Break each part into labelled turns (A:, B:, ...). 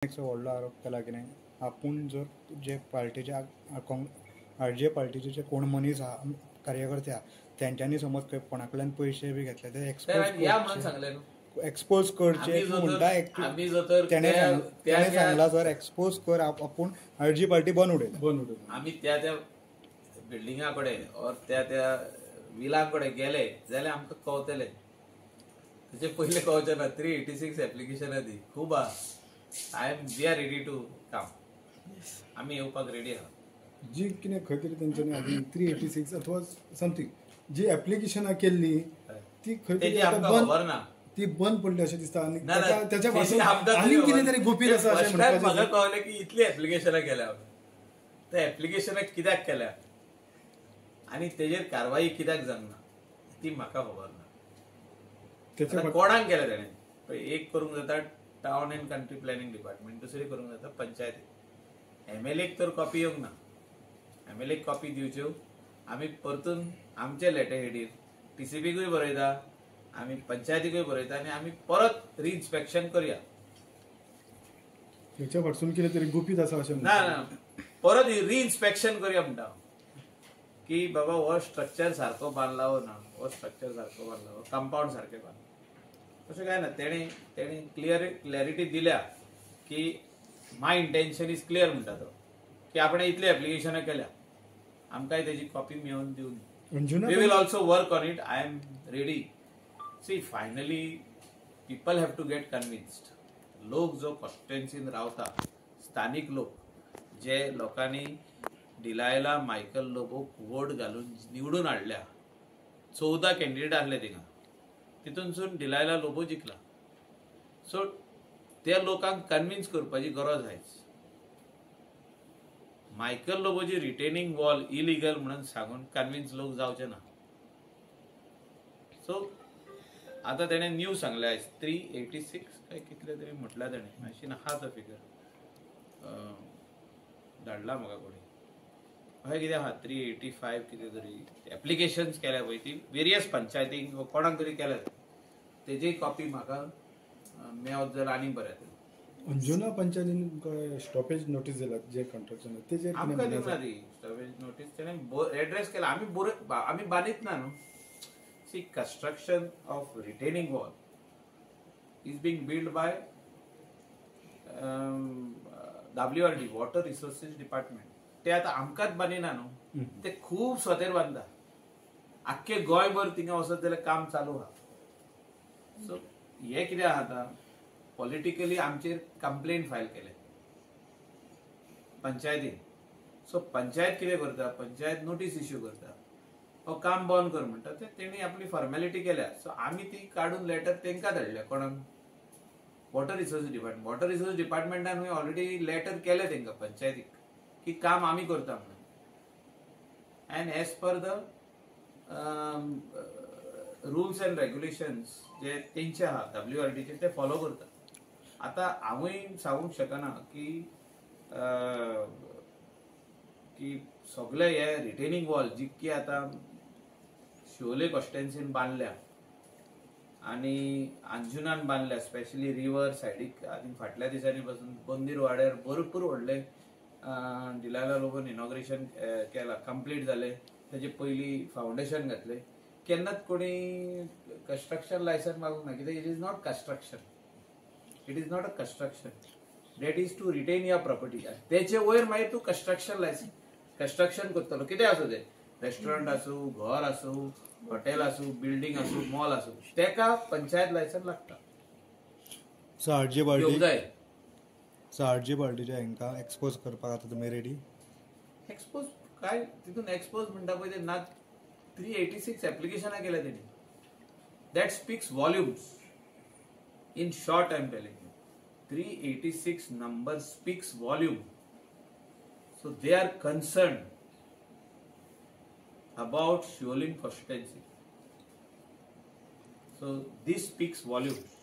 A: व्हडलो आरोप केला की नाही आपूण जर जे पार्टीच्या RJ पार्टीचे जे कोण मनीस आहा कार्यकर्ते आहा तेंच्यांनी समज खंय कोणाकडल्यान पयशे बी घेतले ते एक्सपोज करचे म्हणटा तेणे सांगला सर एक्सपोज कर आपूण RJ पार्टी बंद उडयला
B: आम्ही त्या बिल्डिंगा कडेन और त्या विला कडेन गेले जाल्यार आमकां कळतले तेचे पयले कळचे ना 386 एप्लिकेशनां दी खूब आहा we are ready to come आमी येवपाक रेडी आहा
C: जी कितें खंय तरी तेंच्यांनी आदी 386 अथवा समथींग जी एप्लिकेशनां केल्ली ती खंय तरी
B: खबर ना
C: ती बंद पडली अशें दिसता आनी त्याच्या
B: पासून
C: आनी कितें तरी गुपीत आसा अशें म्हणपाचें
B: म्हाका कळलें की इतली एप्लिकेशनां केल्या त्या एप्लिकेशनां कित्याक केल्या आनी तेजेर कारवाई कित्याक जावना ती म्हाका खबर ना कोणाक केल्या तेणें एक करूंक जाता town end country planning department दुसरी करूंक जाता पंचायती MLAक तर कॉपी येवंक ना MLAक कॉपी दिवच्यो आमी परतून आमचे लेटर हेडीर TCPकूय बरयता आमी पंचायतीकूय बरयता आनी आमी परत रिइन्स्पेक्शन करया
C: तेच्या फाटसून कितें तरी गुपीत आसा अशें
B: ना परत रिइन्स्पेक्शन करया म्हणटा की बाबा हो स्ट्रक्चर सारको बांदला हो ना हो स्ट्रक्चर सारको बांदला हो कंपाऊंड सारकें बांदला तशें काय ना तेणी क्लॅरिटी दिल्या की माय इंटेन्शन इज क्लियर म्हणटा तो की आपण इतली एप्लिकेशनां केल्या आमकांय तेजी कॉपी मेळोवन दिवन we will also work on it I am ready see finally people have to get convinced लोक जो कॉन्स्टिट्युएन्सीन रावता स्थानिक लोक जे लोकांनी डिलायला मायकल लोबोक वोट घालून निवडून हाडल्या 14 कॅन्डिडेट आसले थिंगा तितूनसून डिलायला लोबो जिखला सो त्या लोकांक कन्विन्स करपाची गरज आयज मायकल लोबोची रिटेनिंग वॉल इलिगल म्हणून सांगून कन्विन्स लोक जावचे ना सो आता तेणे न्यू सांगले आयज 386 काय कितले तरी म्हटल्या तेणे मातशी आहा तो फिगर धाडला म्हाका कोणी हय कितें आहा 385 कितें तरी एप्लिकेशन्स केल्या पळय ती वेरियस पंचायतींक कोणाक तरी केल्या तेजी कॉपी म्हाका मेळत जाल्यार आनी बरें जातलें
C: अंजुना पंचायतीन स्टॉपेज नोटीस दिला जे कॉन्ट्रॅक्शन तेजेर
B: आमकां दिवना ती स्टॉपेज नोटीस तेणें एड्रेस केला आमी बांदीत ना न्हू see construction of retaining wall is being build by WRD water resources department ते आता आमकांच बांदिना न्हू ते खूब स्वतेर बांदता आख्खे गोंयभर थिंगा वचत जाल्यार काम चालू आहा सो हे कितें आहा आतां पॉलिटिकली आमचेर कंप्लेंट फायल केले पंचायतीन सो पंचायत कितें करता पंचायत नोटीस इश्यू करता हो काम बंद कर म्हणटा ते तेणी आपली फॉर्मेलिटी केल्या सो आमी ती काडून लेटर तेंकां धाडल्या कोणाक वॉटर रिसोर्स डिपार्टमेंटान ऑलरेडी लेटर केले तेंकां पंचायतीक की काम आमी करता म्हणून and as per the rules and regulations जे तेंचे आहा WRDचे ते फॉलो करता आता हांवूय सांगूंक शकना की सगळे हे रिटेनिंग वॉल जितकी आता शिवोले कॉन्स्टिट्युएन्सीन बांदल्या आनी अंजुनान बांदल्या स्पेशली रिवर सायडीक आनी फाटल्या दिसांनी पासून बंदीर वाड्यार भरपूर व्हडले डिलायला लोबोन इनॉग्रेशन केला कंप्लीट जाले तेजे पयली फाउंडेशन घातले केन्नाच कोणी कंस्ट्रक्शन लायसन मागूंक ना कित्याक it is not a construction that is to retain your property तेचे वयर मागीर तूं कंस्ट्रक्शन करतलो कितें आसूं ते रेस्टॉरंट आसूं घर आसूं हॉटेल आसूं बिल्डींग आसूं मॉल आसूं तेका पंचायत लायसन लागता
A: RJ पार्टीच्या हांकां एक्सपोज करपाक आतां तुमी रेडी
B: एक्सपोज काय तितून एक्सपोज म्हणटा पळय ते ना 386 एप्लिकेशनां केल्या तेणी that speaks volumes in short I am telling you 386 number speaks volume so they are concern about Sholing constituency. So this speaks volumes.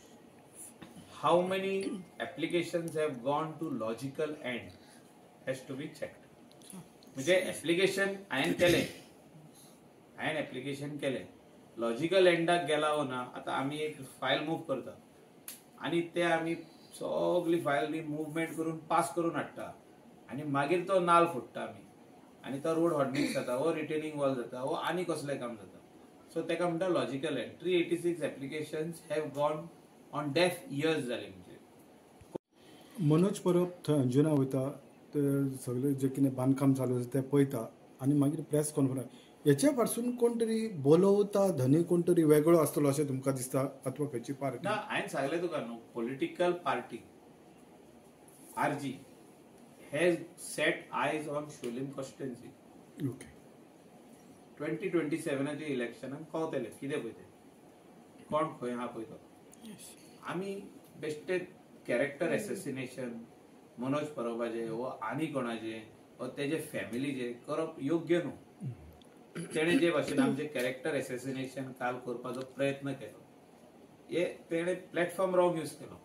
B: How many applications have gone to logical end has to be checked. म्हणजे application हायेन application केले logical एंडाक गेला हो ना आता आम्ही एक file move करता आणि ते आम्ही सगळी फायल मुवमेंट करून पास करून हाडटा आनी मागीर तो नाल फोडटा आमी आनी तो रोड हॉर्डनिंग जाता वो रिटेनिंग वॉल जाता वो आनी कसलें काम जाता. सो तेका म्हणटा logical end 386 applications have gone on डेफ इयर्स जाली. म्हणजे
C: मनोज परब थंय अंजुना वयता ते सगळे जे कितें बांदकाम चालू आसा तें पळयता आनी मागीर प्रेस कॉन्फरन्स हेच्या पासून कोण तरी बोलवता धनी कोण तरी वेगळो आसतलो अशें तुमकां दिसता अथवा खंयची पार्टी?
B: ना हांवें सांगलें तुका न्हू political party RG has set eyes on Sholim constituency.
C: Okay
B: 2027 इलेक्शनाक पावतले कितें पळय ते कोण खंय आहा पळय तो. आमी बेश्टे कॅरेक्टर एसेसिनेशन मनोज परबाचे वो आनी कोणाचे वो तेजे फॅमिलीचे करप योग्य न्हू. तेणे जे भाशेन आमचे कॅरेक्टर एसेसिनेशन काल करपाचो प्रयत्न केलो हे तेणे प्लॅटफॉर्म रॉंग यूज केलो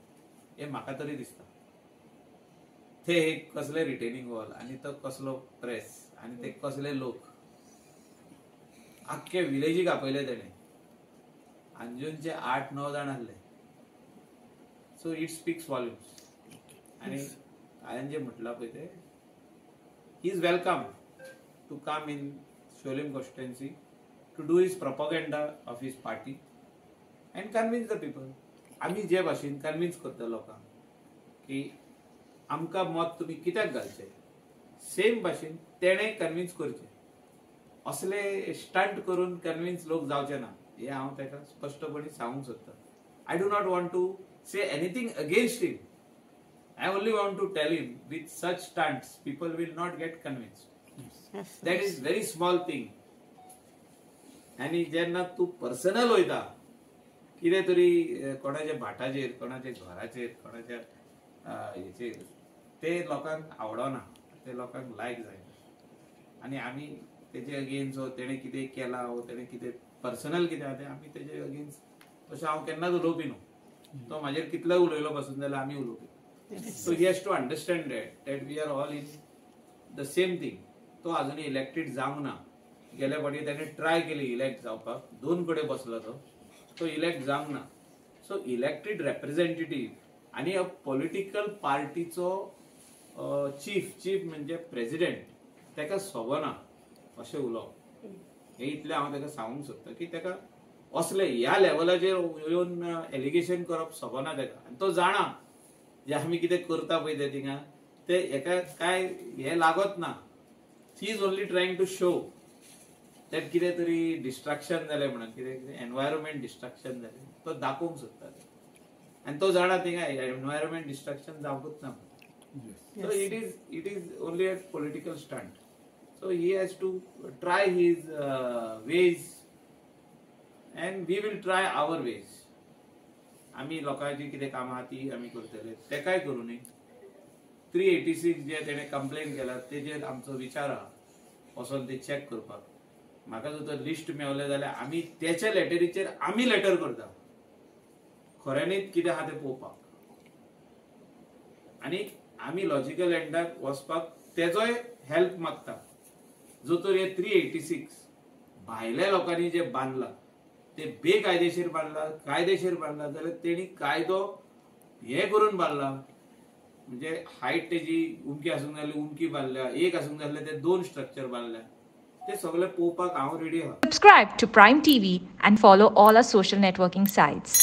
B: हे म्हाका तरी दिसता. ते एक कसले रिटेनिंग वॉल आनी तो कसलो प्रेस आनी ते कसले लोक आख्खे विलेजीक आपयले तेणे. अंजुनचे 8-9 जाण आसले. So it speaks volumes. आनी हांवें जे म्हटलां पळय ते he is welcome to come in Sholim constituency to do his propaganda of his party and convince the people. आमी जे भाशेन कन्विन्स करता लोकांक की आमकां मत तुमी कित्याक घालचे सेम भाशेन तेणे कन्विन्स करचे. असले स्टंट करून कन्विन्स लोक जावचे ना हे हांव ताका स्पश्टपणे सांगूंक सोदता. I do not want to say anything against him. I only want to tell him with such stunts people will not get convinced. That is very small thing. आणि जेन्ना तू पर्सनल वयता कितें तरी कोणाच्या भाटाचेर कोणाच्या घराचेर कोणाच्या हेचेर ते लोकांक आवडना ते लोकांक लायक जायना आनी आमी तेजे अगेन्स्ट तेणे कितें केला वो तेणे कितें पर्सनल कितें आहा तें आमी तेजे अगेन्स्ट तशें हांव केन्नाच उलोवपी न्हू. तो म्हाजेर कितलो उलयलो पासून जाल्यार आमी उलोवपी. So he has to understand that we are all in the same thing. तो अजूनही इलेक्टेड जावंक ना. गेल्या फावटी त्याने ट्राय केली इलेक्ट जावपाक 2 कडेन बसलो तो इलेक्ट जावंक ना. सो इलेक्टेड रेप्रेझेंटेटिव्ह आनी पॉलिटिकल पार्टीचो चीफ म्हणजे प्रेसिडेंट तेका सोबना अशें उलोवप हे इतलें हांव तेका सांगूंक सोदता की तेका असले ह्या लेवलाचेर येवन एलिगेशन करप सोबना तेका. आनी तो जाणा जे आमी कितें करता पळय ते थिंगा ते हेका काय हे लागत ना. He is only trying to show that कितें तरी डिस्ट्रक्शन जालें म्हणून कितें एनवायरमेंट डिस्ट्रक्शन जालें तो दाखोवंक सोदता आनी तो जाणा थिंगा एनवायरमेंट डिस्ट्रक्शन जावंकूच ना. So it is only a political stunt. So he has to try his ways and we will try our ways. आमी लोकांची कितें कामां आहा ती आमी करतले तेकाय करूं न्ही. 386 जे तेणे कंप्लेन केला तेजेर आमचो विचार आहा वचोन ते चॅक करपाक. म्हाका जर तर लिस्ट मेवलें जाल्यार आमी तेच्या लेटरीचेर आमी लेटर करता खऱ्यांनीच कितें आहा तें पळोवपाक आनी आमी लॉजिकल एंडाक वचपाक तेजोय हेल्प मागता. जो तर हे 386 भायल्या लोकांनी जे बांदला ते बेकायदेशीर बांदला कायदेशीर बांदला जाल्यार तेणी कायदो हे करून बांदला. म्हणजे हायट तेजी उंची आसूंक जाय उंची बांदल्या एक आसूंक जाय ते 2 स्ट्रक्चर बांदल्या ते सगळे पळोवपाक हांव रेडी आहा.
D: Subscribe to Prime TV and follow all our social networking sites.